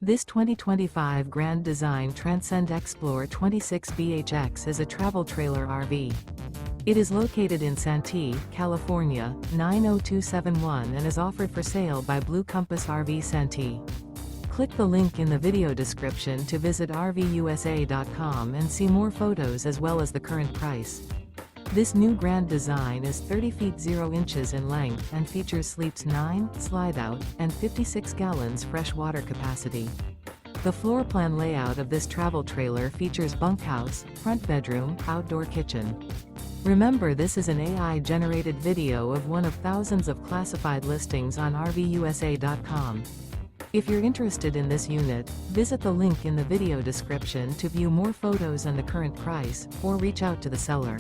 This 2025 Grand Design Transcend Xplor 26BHX is a travel trailer RV. It is located in Santee, California, 90271 and is offered for sale by Blue Compass RV Santee. Click the link in the video description to visit RVUSA.com and see more photos as well as the current price. This new Grand Design is 30 feet 0 inches in length and features sleeps 9, Slideout, and 56 gallons fresh water capacity. The floor plan layout of this travel trailer features bunkhouse, front bedroom, outdoor kitchen. Remember, this is an AI-generated video of one of thousands of classified listings on RVUSA.com. If you're interested in this unit, visit the link in the video description to view more photos and the current price, or reach out to the seller.